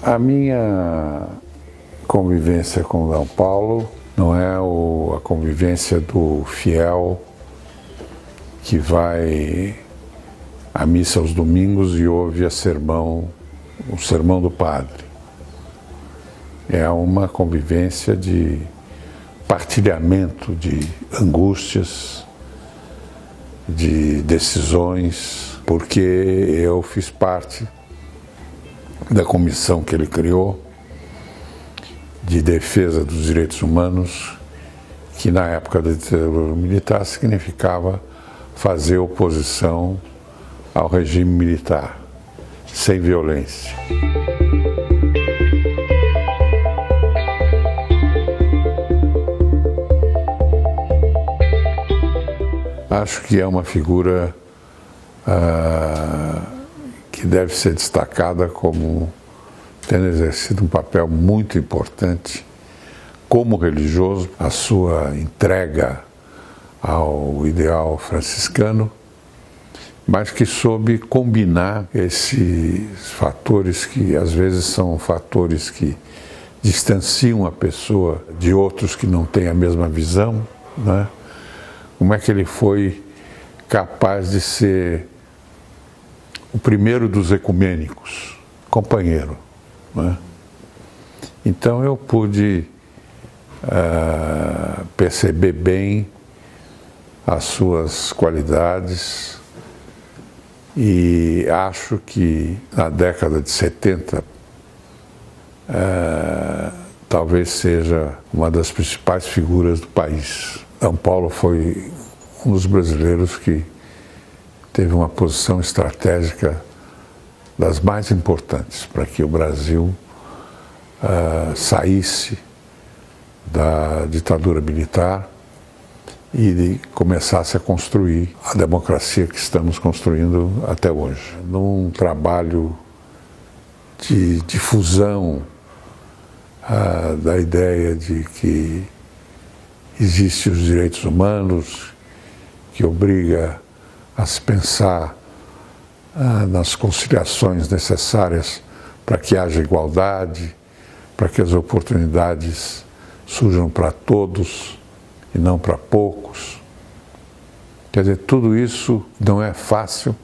A minha convivência com D. Paulo não é a convivência do fiel que vai à missa aos domingos e ouve o sermão do padre. É uma convivência de partilhamento de angústias, de decisões, porque eu fiz parte da comissão que ele criou de defesa dos direitos humanos, que na época da ditadura militar significava fazer oposição ao regime militar, sem violência. Acho que é uma figura que deve ser destacada como tendo exercido um papel muito importante como religioso, a sua entrega ao ideal franciscano, mas que soube combinar esses fatores que às vezes são fatores que distanciam a pessoa de outros que não têm a mesma visão, né? Como é que ele foi capaz de ser o primeiro dos ecumênicos, companheiro, né? Então eu pude perceber bem as suas qualidades e acho que na década de 70 talvez seja uma das principais figuras do país. D. Paulo foi um dos brasileiros que teve uma posição estratégica das mais importantes para que o Brasil saísse da ditadura militar e começasse a construir a democracia que estamos construindo até hoje. Num trabalho de difusão da ideia de que existem os direitos humanos, que obriga a se pensar nas conciliações necessárias para que haja igualdade, para que as oportunidades surjam para todos e não para poucos. Quer dizer, tudo isso não é fácil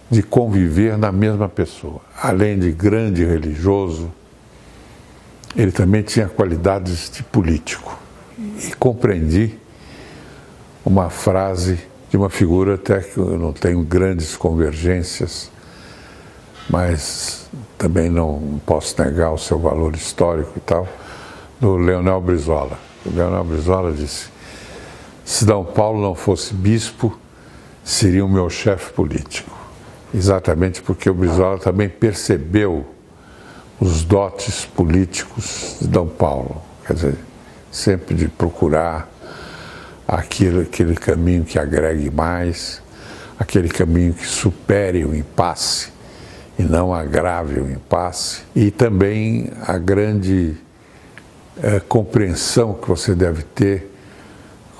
de conviver na mesma pessoa. Além de grande religioso, ele também tinha qualidades de político. E compreendi uma frase de uma figura até que eu não tenho grandes convergências, mas também não posso negar o seu valor histórico e tal, do Leonel Brizola. O Leonel Brizola disse: se D. Paulo não fosse bispo, seria o meu chefe político. Exatamente porque o Brizola também percebeu os dotes políticos de D. Paulo. Quer dizer, sempre de procurar aquele caminho que agregue mais, aquele caminho que supere o impasse e não agrave o impasse, e também a grande compreensão que você deve ter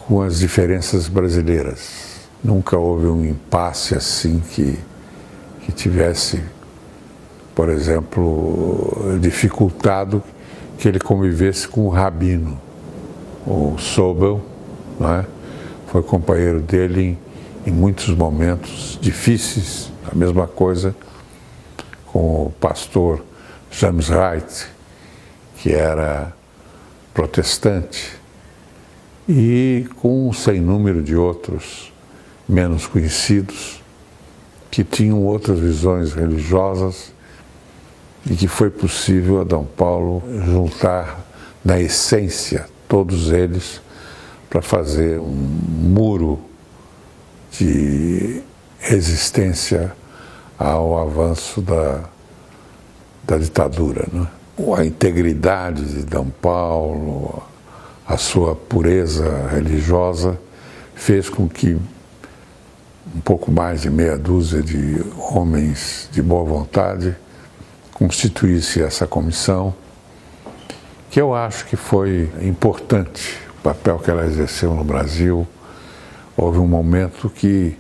com as diferenças brasileiras. Nunca houve um impasse assim que tivesse, por exemplo, dificultado que ele convivesse com o Rabino. O Sobel, não é? Foi companheiro dele em muitos momentos difíceis. A mesma coisa com o pastor James Wright, que era protestante, e com um sem número de outros menos conhecidos que tinham outras visões religiosas e que foi possível a D. Paulo juntar na essência todos eles para fazer um muro de resistência ao avanço da ditadura, né? A integridade de D. Paulo, a sua pureza religiosa, fez com que um pouco mais de meia dúzia de homens de boa vontade constituísse essa comissão, que eu acho que foi importante o papel que ela exerceu no Brasil. Houve um momento que,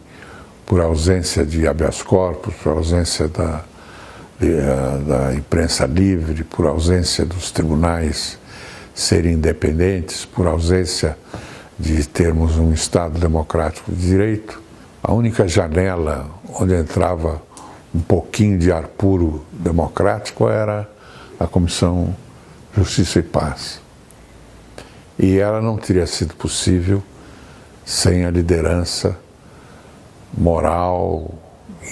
por ausência de habeas corpus, por ausência da da imprensa livre, por ausência dos tribunais serem independentes, por ausência de termos um Estado democrático de direito. A única janela onde entrava um pouquinho de ar puro democrático era a Comissão Justiça e Paz. E ela não teria sido possível sem a liderança moral,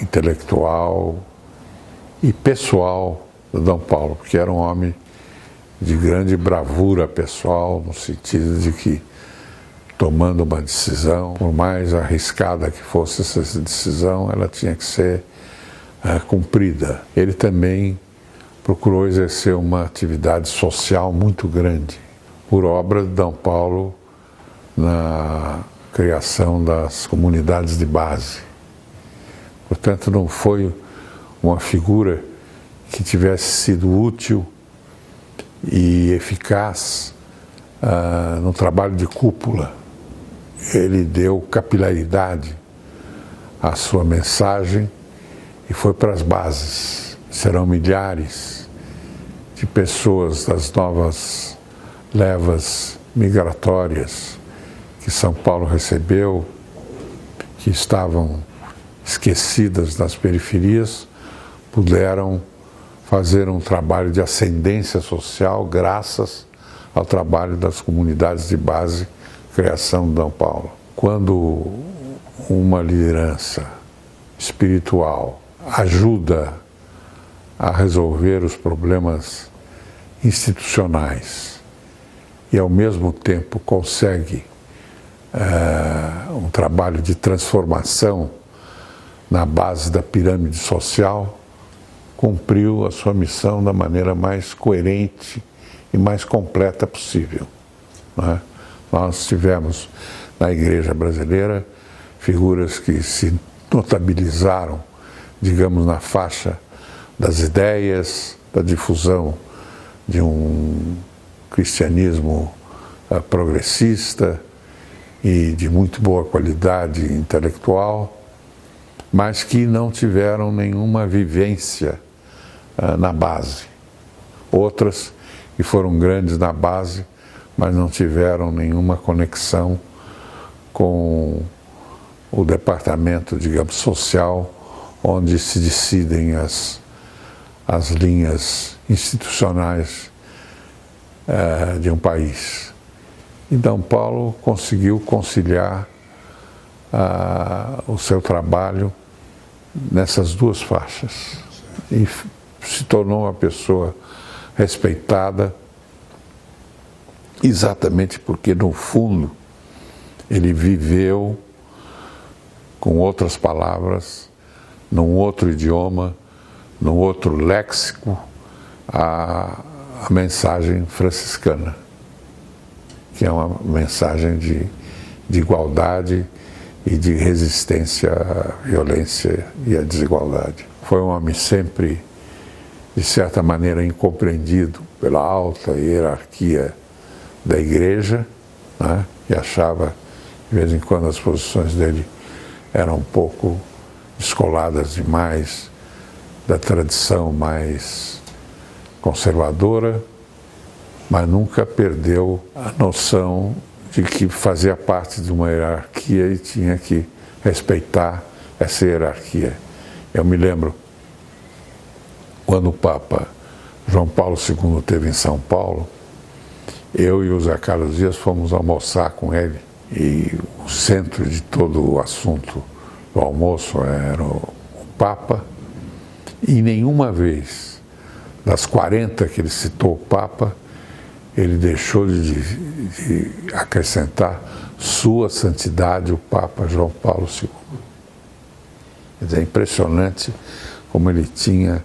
intelectual e pessoal do D. Paulo, porque era um homem de grande bravura pessoal, no sentido de que, tomando uma decisão, por mais arriscada que fosse essa decisão, ela tinha que ser cumprida. Ele também procurou exercer uma atividade social muito grande, por obra de D. Paulo na criação das comunidades de base. Portanto, não foi uma figura que tivesse sido útil e eficaz no trabalho de cúpula. Ele deu capilaridade à sua mensagem e foi para as bases. Serão milhares de pessoas das novas levas migratórias que São Paulo recebeu, que estavam esquecidas nas periferias, puderam fazer um trabalho de ascendência social graças ao trabalho das comunidades de base, criação de D. Paulo. Quando uma liderança espiritual ajuda a resolver os problemas institucionais e ao mesmo tempo consegue um trabalho de transformação na base da pirâmide social, cumpriu a sua missão da maneira mais coerente e mais completa possível, não é? Nós tivemos na Igreja brasileira figuras que se notabilizaram, digamos, na faixa das ideias, da difusão de um cristianismo progressista e de muito boa qualidade intelectual, mas que não tiveram nenhuma vivência na base. Outras que foram grandes na base, mas não tiveram nenhuma conexão com o departamento, digamos, social, onde se decidem as linhas institucionais de um país. E D. Paulo conseguiu conciliar o seu trabalho nessas duas faixas e se tornou uma pessoa respeitada, exatamente porque, no fundo, ele viveu, com outras palavras, num outro idioma, num outro léxico, a mensagem franciscana, que é uma mensagem de igualdade e de resistência à violência e à desigualdade. Foi um homem sempre, de certa maneira, incompreendido pela alta hierarquia da Igreja, né? E achava, de vez em quando, as posições dele eram um pouco descoladas demais da tradição mais conservadora, mas nunca perdeu a noção de que fazia parte de uma hierarquia e tinha que respeitar essa hierarquia. Eu me lembro, quando o Papa João Paulo II esteve em São Paulo, eu e o Zé Carlos Dias fomos almoçar com ele, e o centro de todo o assunto do almoço era o Papa, e nenhuma vez, das 40 que ele citou o Papa, ele deixou de acrescentar Sua Santidade o Papa João Paulo II. Quer dizer, é impressionante como ele tinha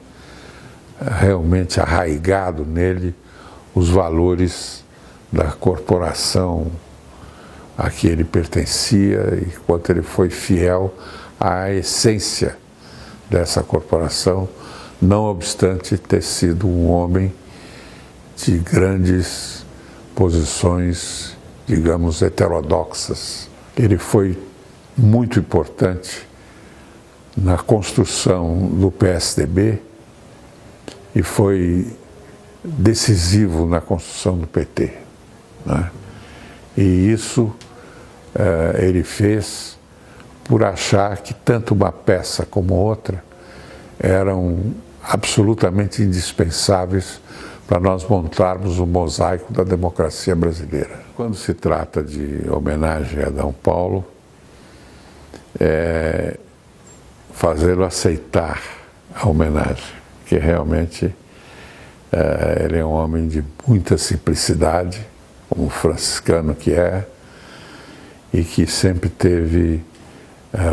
realmente arraigado nele os valores da corporação a que ele pertencia e quanto ele foi fiel à essência dessa corporação, não obstante ter sido um homem de grandes posições, digamos, heterodoxas. Ele foi muito importante na construção do PSDB e foi decisivo na construção do PT, né? E isso ele fez por achar que tanto uma peça como outra eram absolutamente indispensáveis para nós montarmos o mosaico da democracia brasileira. Quando se trata de homenagem a D. Paulo, fazê-lo aceitar a homenagem, que realmente ele é um homem de muita simplicidade, como franciscano que é, e que sempre teve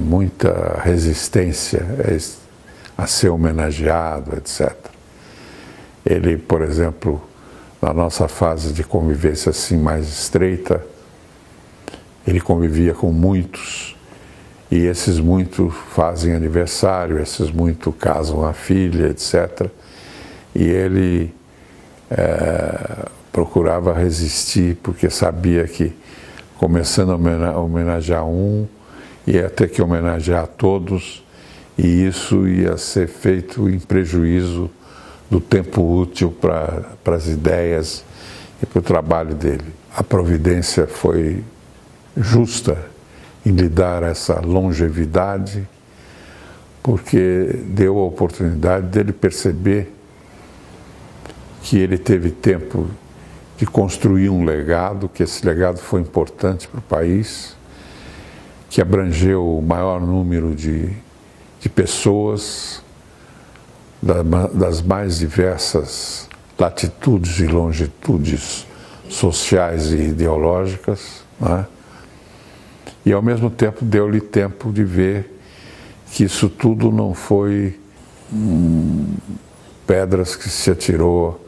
muita resistência a ser homenageado, etc. Ele, por exemplo, na nossa fase de convivência assim mais estreita, ele convivia com muitos, e esses muitos fazem aniversário, esses muitos casam a filha, etc. E ele procurava resistir, porque sabia que, começando a homenagear um, ia ter que homenagear todos, e isso ia ser feito em prejuízo do tempo útil para as ideias e para o trabalho dele. A providência foi justa em lhe dar essa longevidade, porque deu a oportunidade dele perceber que ele teve tempo de construir um legado, que esse legado foi importante para o país, que abrangeu o maior número de pessoas das mais diversas latitudes e longitudes sociais e ideológicas, né? E ao mesmo tempo deu-lhe tempo de ver que isso tudo não foi pedras que se atirou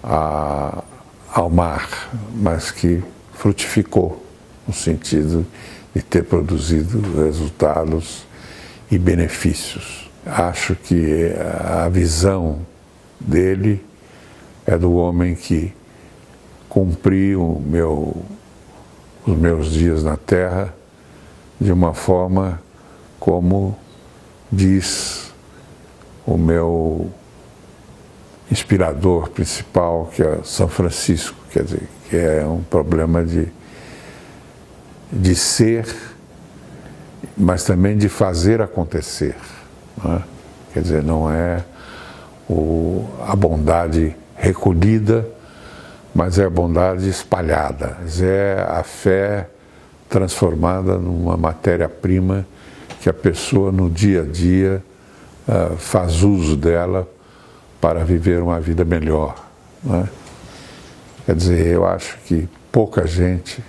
ao mar, mas que frutificou, no sentido de ter produzido resultados e benefícios. Acho que a visão dele é do homem que cumpriu os meus dias na Terra de uma forma como diz o meu inspirador principal, que é São Francisco, quer dizer, que é um problema de ser, mas também de fazer acontecer, né? Quer dizer, não é a bondade recolhida, mas é a bondade espalhada, é a fé transformada numa matéria-prima que a pessoa no dia a dia faz uso dela para viver uma vida melhor, né? Quer dizer, eu acho que pouca gente,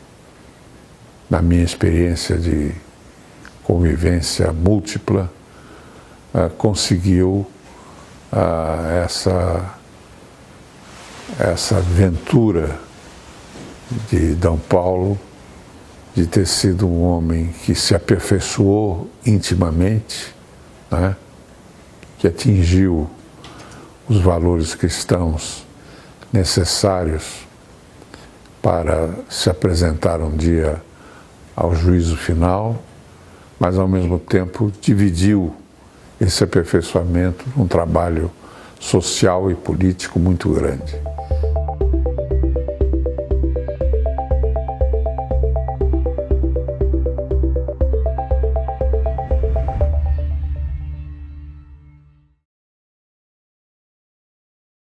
na minha experiência de convivência múltipla, conseguiu essa aventura de D. Paulo, de ter sido um homem que se aperfeiçoou intimamente, né? Que atingiu os valores cristãos necessários para se apresentar um dia ao juízo final, mas ao mesmo tempo dividiu esse aperfeiçoamento num trabalho social e político muito grande.